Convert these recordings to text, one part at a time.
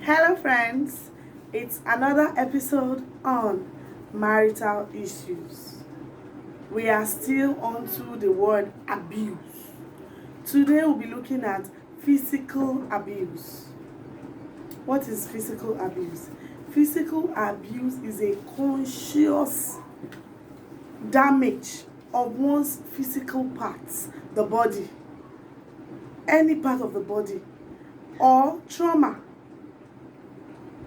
Hello, friends. It's another episode on marital issues. We are still onto the word abuse. Today, we'll be looking at physical abuse. What is physical abuse? Physical abuse is a conscious damage of one's physical parts, the body, any part of the body, or trauma.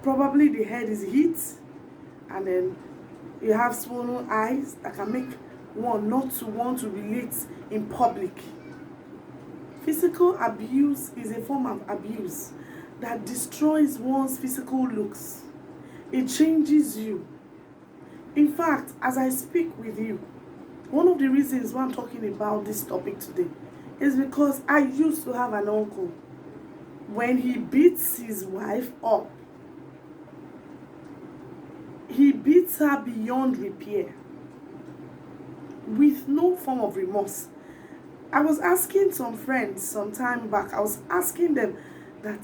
Probably the head is hit, and then you have swollen eyes that can make one not to want to relate in public. Physical abuse is a form of abuse that destroys one's physical looks. It changes you. In fact, as I speak with you, one of the reasons why I'm talking about this topic today is because I used to have an uncle. When he beats his wife up, he beats her beyond repair with no form of remorse. I was asking some friends some time back, I was asking them that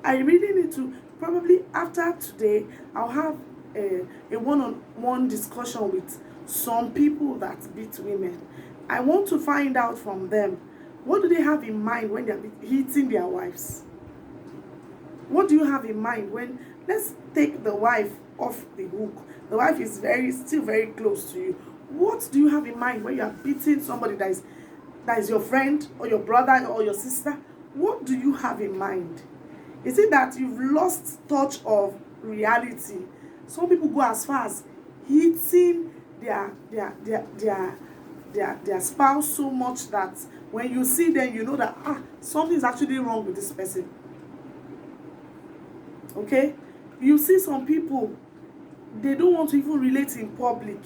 I really need to, probably after today, I'll have a one-on-one discussion with some people that beat women. I want to find out from them, what do they have in mind when they're hitting their wives? What do you have in mind when, let's take the wife off the hook. The wife is still very close to you. What do you have in mind when you are beating somebody that is your friend or your brother or your sister? What do you have in mind? Is it that you've lost touch of reality? Some people go as far as hitting their spouse so much that when you see them, you know that something's actually wrong with this person. Okay? You see some people, they don't want to even relate in public.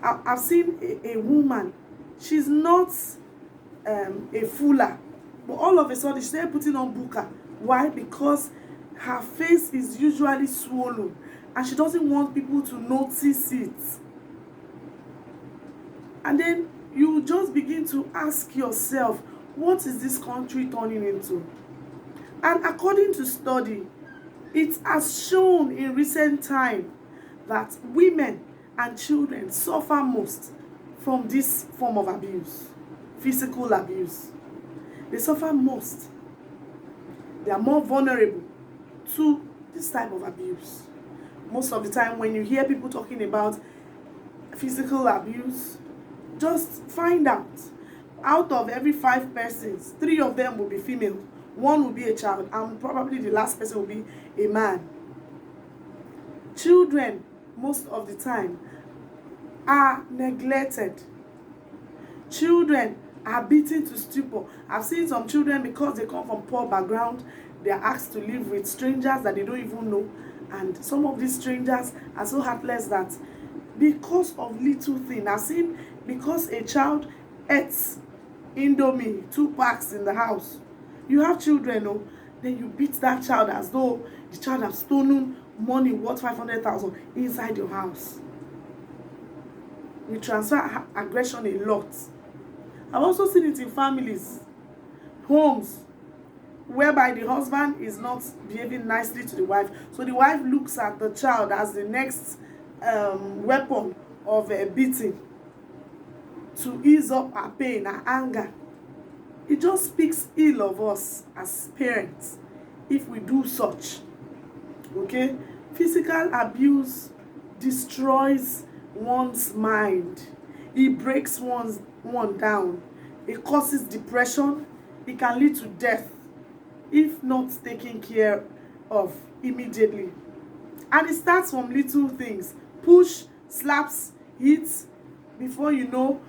I've seen a woman, she's not a fuller, but all of a sudden she's putting on buka. Why? Because her face is usually swollen and she doesn't want people to notice it. And then you just begin to ask yourself, what is this country turning into? And according to study, it has shown in recent time that women and children suffer most from this form of abuse, physical abuse. They suffer most. They are more vulnerable to this type of abuse. Most of the time when you hear people talking about physical abuse, just find out of every 5 persons, 3 of them will be female, 1 will be a child, and probably the last person will be a man. Children, most of the time, are neglected. Children are beaten to stupor. I've seen some children, because they come from poor background, they are asked to live with strangers that they don't even know. And some of these strangers are so heartless that because of little things, I've seen, because a child eats Indomie 2 packs in the house, you have children, then you beat that child as though the child has stolen money worth 500,000 inside your house. We transfer aggression a lot. I've also seen it in families, homes, whereby the husband is not behaving nicely to the wife. So the wife looks at the child as the next weapon of beating to ease up her pain, her anger. It just speaks ill of us as parents if we do such. Okay? Physical abuse destroys one's mind. It breaks one down. It causes depression. It can lead to death if not taken care of immediately. And it starts from little things. Push, slaps, hits. Before you know,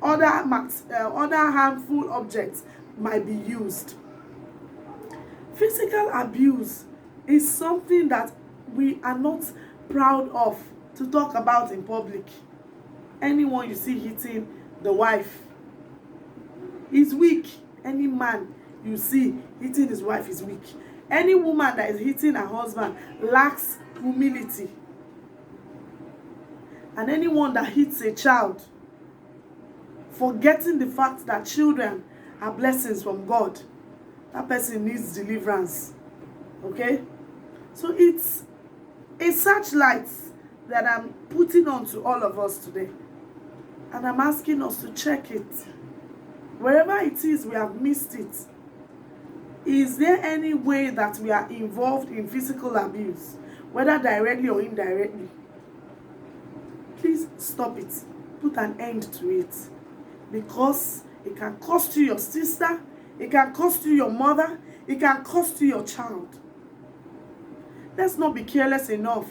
other harmful objects might be used. Physical abuse is something that we are not proud of to talk about in public. Anyone you see hitting the wife is weak. Any man you see hitting his wife is weak. Any woman that is hitting her husband lacks humility. And anyone that hits a child, forgetting the fact that children are blessings from God, that person needs deliverance. Okay? So it's a searchlight that I'm putting on to all of us today. And I'm asking us to check it. Wherever it is we have missed it, is there any way that we are involved in physical abuse, whether directly or indirectly? Please stop it. Put an end to it. Because it can cost you your sister, it can cost you your mother, it can cost you your child. Let's not be careless enough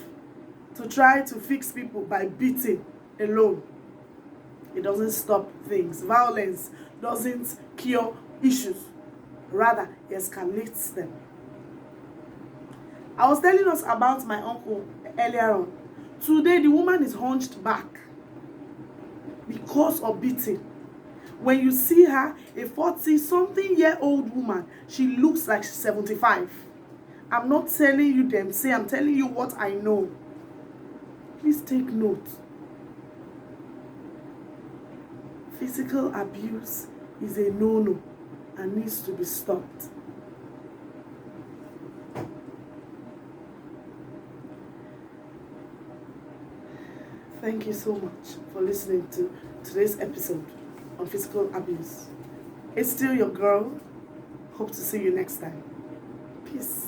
to try to fix people by beating alone. It doesn't stop things. Violence doesn't cure issues. Rather, it escalates them. I was telling us about my uncle earlier on. Today, the woman is hunched back because of beating. When you see her, a 40-something-year-old woman, she looks like she's 75. I'm not telling you them, say I'm telling you what I know. Please take note. Physical abuse is a no-no and needs to be stopped. Thank you so much for listening to today's episode on physical abuse. It's still your girl. Hope to see you next time. Peace.